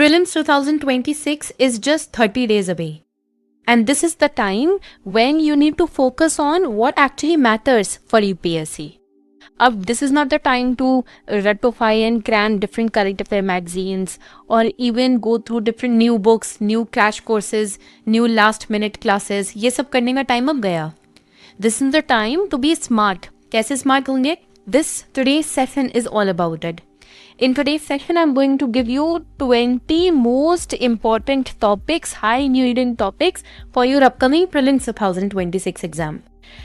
Prelims 2026 is just 30 days away. And this is the time when you need to focus on what actually matters for UPSC. This is not the time to ratify and cram different current affair magazines or even go through different new books, new crash courses, new last minute classes. ये सब करने का time अब गया. This is the time to be smart. कैसे smart होंगे? Today's session is all about it. In today's session, I'm going to give you 20 most important topics, high needing topics for your upcoming Prelims 2026 exam.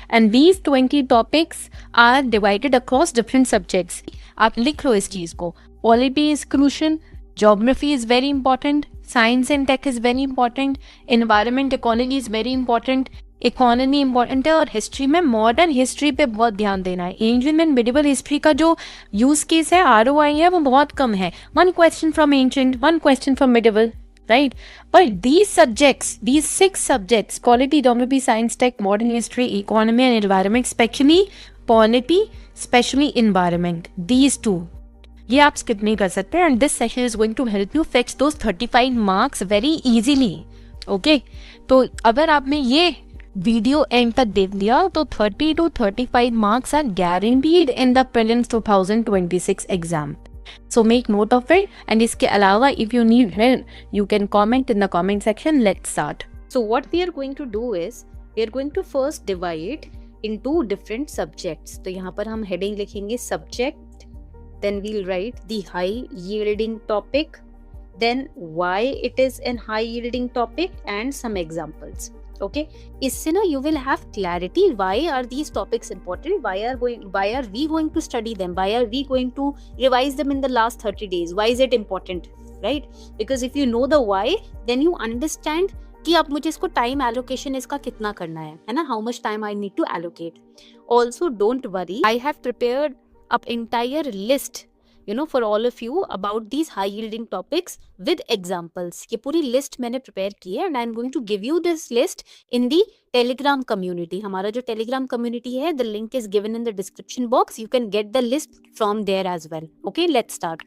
And these 20 topics are divided across different subjects. आप लिख लो इस चीज़ को. Polity is crucial, geography is very important, science and tech is very important, environment ecology is very important, economy important है और history में modern history पे बहुत ध्यान देना है. एंशिएंट एंड मिडिवल हिस्ट्री का जो यूज केस है ROI है वो बहुत कम है. 1 question from ancient, 1 question from medieval, right? But these subjects, these 6 subjects, polity, geography, science, tech, modern history, economy and environment, especially polity, especially environment, these two, ये आप skip नहीं कर सकते. And this session is going to help you fetch those 35 marks very easily. Okay? तो अगर आपने ये video and तक देख लिया तो 30 to 35 marks are guaranteed in the prelims 2026 exam. So make note of it. And इसके अलावा if you need help, you can comment in the comment section. Let's start. So what we are going to do is we are going to first divide into different subjects. तो यहाँ पर हम heading लिखेंगे subject, then we'll write the high yielding topic, then why it is an high yielding topic and some examples. Okay, इससे ना you will have clarity why are these topics important, why are we going to study them, why are we going to revise them in the last 30 days, why is it important, right? Because if you know the why, then you understand कि अब मुझे इसको time allocation इसका कितना करना है ना, how much time I need to allocate. Also don't worry, I have prepared an entire list for all of you about these high yielding topics with examples. ये पूरी list मैंने prepare की है and I'm going to give you this list in the Telegram community. हमारा जो Telegram community है, the link is given in the description box. You can get the list from there as well. Okay, let's start.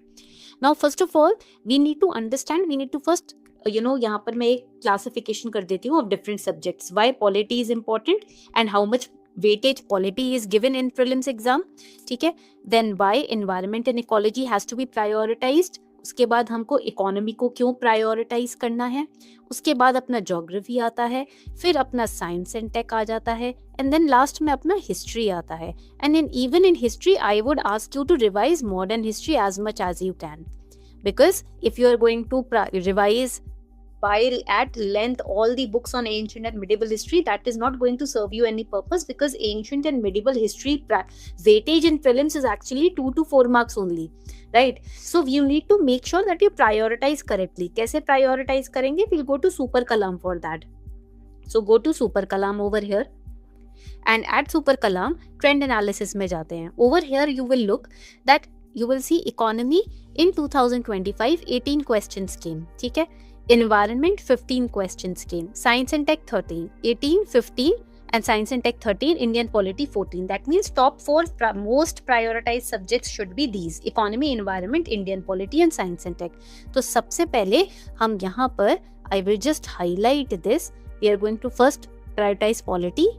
Now first of all, we need to understand, we need to first यहाँ पर मैं एक classification कर देती हूँ of different subjects. Why polity is important and how much weightage polity is given in prelims exam. ठीक है. Then why environment and ecology has to be prioritized. उसके बाद हमको इकोनॉमी को क्यों प्रायोरिटाइज करना है. उसके बाद अपना ज्योग्राफी आता है, फिर अपना साइंस एंड टेक आ जाता है, एंड देन लास्ट में अपना हिस्ट्री आता है. And even in history I would ask you to revise modern history as much as you can, because if you are going to revise while at length all the books on ancient and medieval history, that is not going to serve you any purpose, because ancient and medieval history weightage in prelims is actually 2 to 4 marks only, right? So you need to make sure that you prioritize correctly. कैसे prioritize करेंगे? We'll go to Super Kalam for that. So go to Super Kalam over here, and at Super Kalam trend analysis में जाते हैं. Over here you will look that you will see economy in 2025 18 questions came. ठीक है. Environment 15 questions came, science and tech 13, 18, 15 and science and tech 13, Indian polity 14. That means top 4 most prioritized subjects should be these: economy, environment, Indian polity and science and tech. तो सबसे पहले हम यहाँ पर I will just highlight this. We are going to first prioritize polity,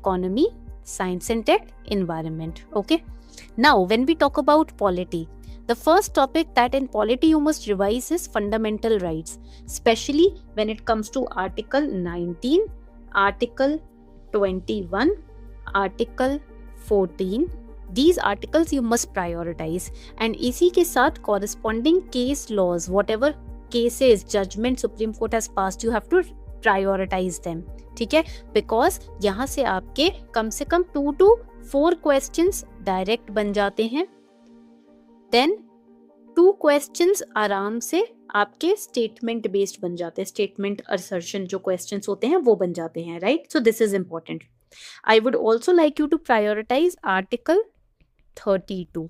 economy, science and tech, environment. Okay. Now when we talk about polity, the first topic that in polity you must revise is fundamental rights, especially when it comes to Article 19, Article 21, Article 14. These articles you must prioritize, and इसी के साथ corresponding case laws, whatever cases, judgment Supreme Court has passed, you have to prioritize them. ठीक है, because यहाँ से आपके कम से कम 2 to 4 questions direct बन जाते हैं. Then 2 questions आराम से आपके स्टेटमेंट बेस्ड बन जाते हैं. स्टेटमेंट असर्शन जो क्वेश्चंस होते हैं वो बन जाते हैं, right? So this is important. I would also like you to prioritize article 32.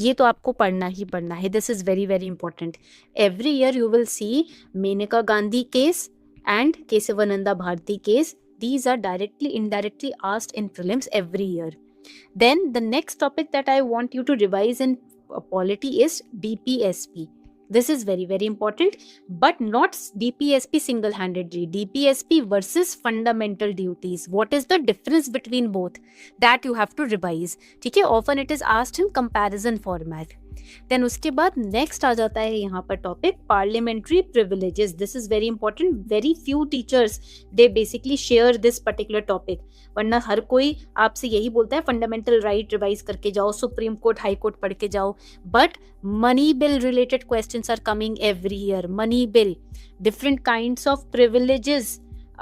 ये तो आपको पढ़ना ही पढ़ना है. This is very very important. Every year you will see Maneka Gandhi case and Kesavananda Bharati case. These are directly, indirectly asked in prelims every year. Then the next topic that I want you to revise in polity is BPSP. This is very, very important, but not DPSP single-handedly. DPSP versus fundamental duties. What is the difference between both? That you have to revise. ठीक है, often it is asked in comparison format. Then उसके बाद next आ जाता है यहाँ पर topic parliamentary privileges. This is very important. Very few teachers they basically share this particular topic. वरना हर कोई आपसे यही बोलता है फंडामेंटल राइट रिवाइज करके जाओ, सुप्रीम कोर्ट हाई कोर्ट पढ़ के जाओ. But money bill related questions are coming every year. Money bill, different kinds of privileges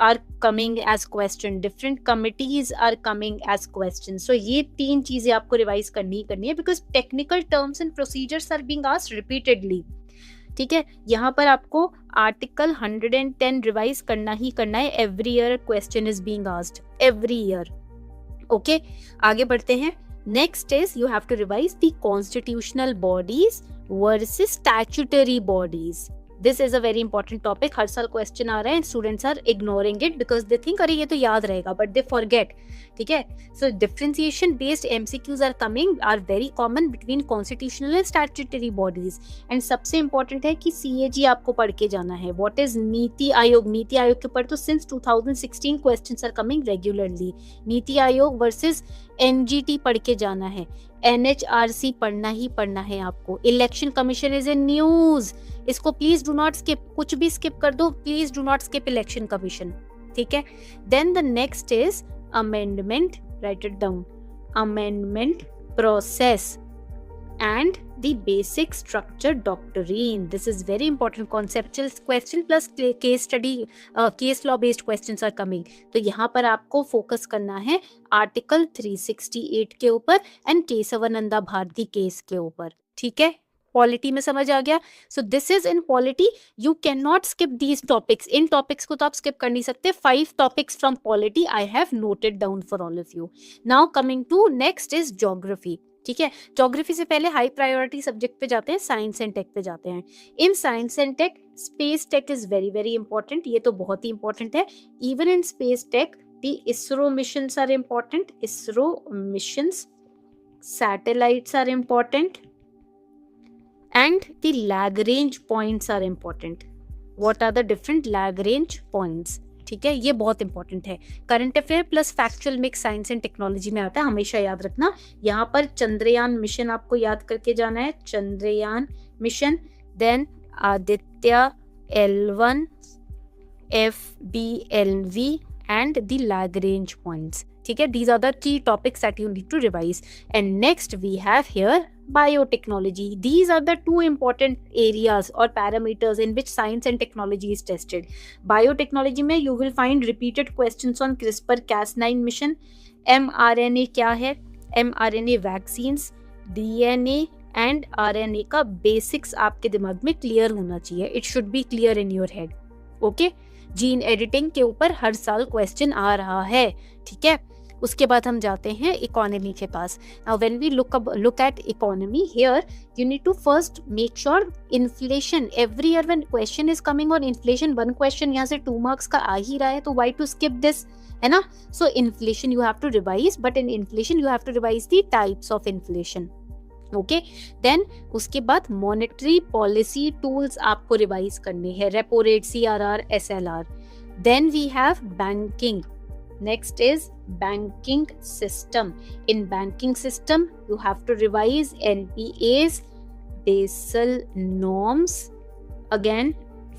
are coming as question, different committees are coming as questions. So ये तीन चीजें आपको revise करनी है because technical terms and procedures are being asked repeatedly. ठीक है, यहाँ पर आपको आर्टिकल 110 रिवाइज करना है. Every year question is being asked, every year. Okay, आगे बढ़ते हैं. Next is you have to revise the constitutional bodies versus statutory bodies. This is a very important topic. हर साल क्वेश्चन आ रहा है, students are ignoring it because they think अरे ये तो याद रहेगा, बट दे फॉरगेट. ठीक है, so differentiation based MCQs are coming, are very common between constitutional and statutory bodies. And सबसे इंपॉर्टेंट है कि CAG आपको पढ़ के जाना है. What is NITI Aayog? नीति आयोग के ऊपर तो since 2016 questions are coming regularly. NITI Aayog versus NGT पढ़ के जाना है. NHRC पढ़ना है आपको. Election commission is a news, इसको प्लीज डू नॉट स्किप. कुछ भी स्किप कर दो, please do not skip election commission. ठीक है, then the next is amendment. Write it down. Amendment process and the basic structure doctrine. This is very important. Conceptual question plus case study, case law based questions are coming. तो यहाँ पर आपको focus करना है article 368 के ऊपर and Kesavananda Bharati case के ऊपर. ठीक है, पॉलिटी में समझ आ गया. So this is in polity. You can not skip these topics. इन टॉपिक्स को तो आप स्किप कर नहीं सकते. 5 topics from polity I have noted down for all of you. Now coming to next is geography. ठीक है, ज्योग्राफी से पहले हाई प्रायोरिटी सब्जेक्ट पे जाते हैं, साइंस एंड टेक पे जाते हैं. In science and tech space tech is very very important. ये तो बहुत ही इंपॉर्टेंट है. Even in space tech the ISRO missions are important. ISRO missions, satellites are important and the Lagrange points are important. What are the different Lagrange points? ठीक है, ये बहुत important है. Current affair plus factual mix science and technology में आता है, हमेशा याद रखना. यहाँ पर चंद्रयान मिशन आपको याद करके जाना है. Chandrayaan mission, then Aditya L1, FBLV and the Lagrange points. ठीक है, these are the key topics that you need to revise. And next we have here biotechnology. These are the 2 important areas or parameters in which science and technology is tested. Biotechnology में you will find repeated questions on CRISPR-Cas9 mission. mRNA क्या है? mRNA vaccines, DNA and RNA का basics आपके दिमाग में clear होना चाहिए. It should be clear in your head. Okay? Gene editing के ऊपर हर साल क्वेश्चन आ रहा है. ठीक है, उसके बाद हम जाते हैं इकोनॉमी के पास. Now when we look at economy here, you need to first make sure inflation. Every year when question is coming on inflation, 1 question यहाँ से 2 मार्क्स का आ ही रहा है, तो व्हाई टू स्किप दिस, है ना. So inflation you have to revise, but in inflation you have to revise the types of inflation. Okay, then उसके बाद मॉनेटरी पॉलिसी टूल्स आपको रिवाइज करने हैं. Repo rate, CRR, SLR. Then we have banking. Next is banking system. In banking system, you have to revise NPAs, Basel norms, again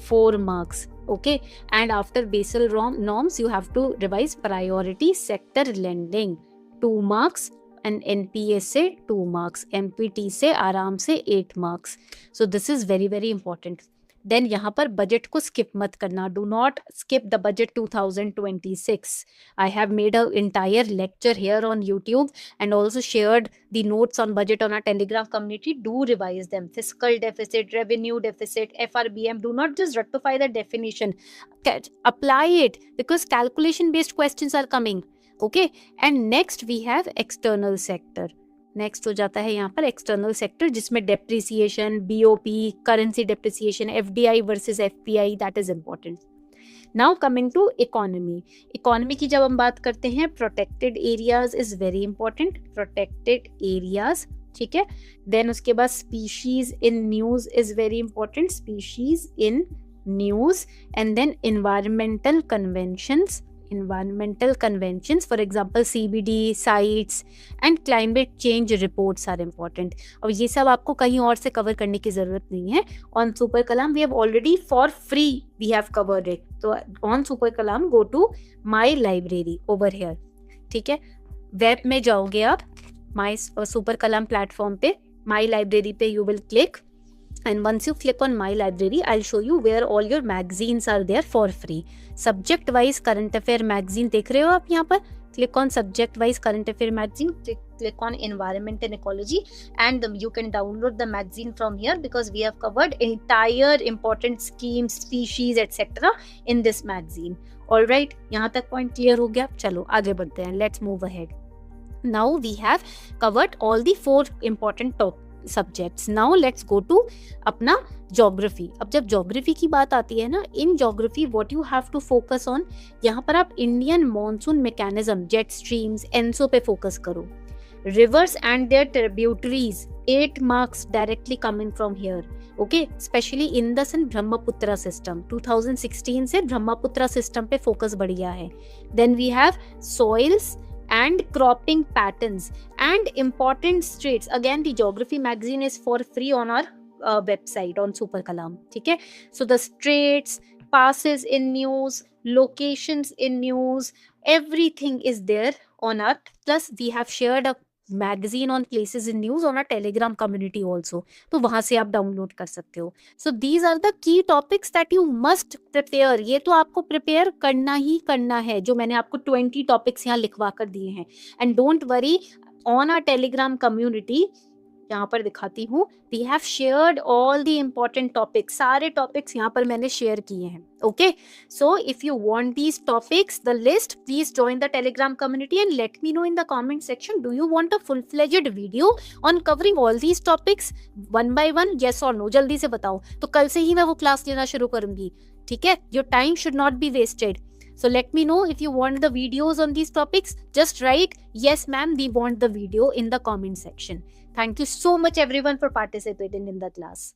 4 marks. Okay, and after Basel norms, you have to revise priority sector lending, 2 marks, and NPA से 2 marks, MPT से आराम से 8 marks. So this is very very important. Then यहाँ पर budget को skip मत करना. Do not skip the budget 2026. I have made a entire lecture here on YouTube and also shared the notes on budget on our Telegram community. Do revise them. Fiscal deficit, revenue deficit, FRBM. Do not just rectify the definition. Apply it because calculation based questions are coming. Okay, and next we have external sector. Next हो जाता है यहाँ पर external sector, जिसमें depreciation, BOP, currency depreciation, FDI versus FPI, that is important. Now coming to economy. Economy की जब हम बात करते हैं, protected areas is very important. Protected areas ठीक है। देन उसके बाद species in news is very important, species in news. And then environmental conventions, for example CBD sites and climate change reports are important. और ये सब आपको कहीं और से कवर करने की ज़रूरत नहीं है. On Super Kalam we have already for free we have covered it. तो on Super Kalam go to my library over here. ठीक है, वेब में जाओगे आप, my Super Kalam प्लेटफॉर्म पे my library पे you will click. And once you click on my library, I'll show you where all your magazines are there for free. Subject wise current affair magazine देख रहे हो आप यहाँ पर, click on subject wise current affair magazine, click on environment and ecology, and you can download the magazine from here because we have covered entire important schemes, species etc. in this magazine. Alright, यहाँ तक point clear हो गया. चलो आगे बढ़ते हैं, let's move ahead. Now we have covered all the 4 important subjects. Now let's go to अपना geography. अब जब ज्योग्राफी की बात आती है ना, in geography what you have to focus on, यहाँ पर आप Indian monsoon mechanism, jet streams, ENSO पे फोकस करो. Rivers and their tributaries, 8 marks directly coming from here. Okay, specially Indus and Brahmaputra system 2016 से ब्रह्मपुत्र सिस्टम पे फोकस बढ़िया है. Then we have soils and cropping patterns and important straits. Again the geography magazine is for free on our website on Super Kalam. ठीक है, so the straits, passes in news, locations in news, everything is there on our, plus we have shared a magazine on places in news on our Telegram community also. तो वहां से आप download कर सकते हो. So these are the key topics that you must prepare. ये तो आपको प्रिपेयर करना ही करना है, जो मैंने आपको 20 टॉपिक्स यहाँ लिखवा कर दिए हैं. And don't worry, on our Telegram community, यहाँ पर दिखाती हूँ, we have shared all the important topics. सारे टॉपिक्स यहाँ पर मैंने शेयर किए हैं. Okay, so if you want these topics, the list, please join the Telegram community and let me know in the comment section, do you want a full fledged video on covering all these topics one by one, yes और no. जल्दी से बताओ, तो कल से ही मैं वो class लेना शुरू करूंगी. ठीक है, your time should not be wasted. So let me know if you want the videos on these topics. Just write, yes ma'am, we want the video in the comment section. Thank you so much everyone for participating in the class.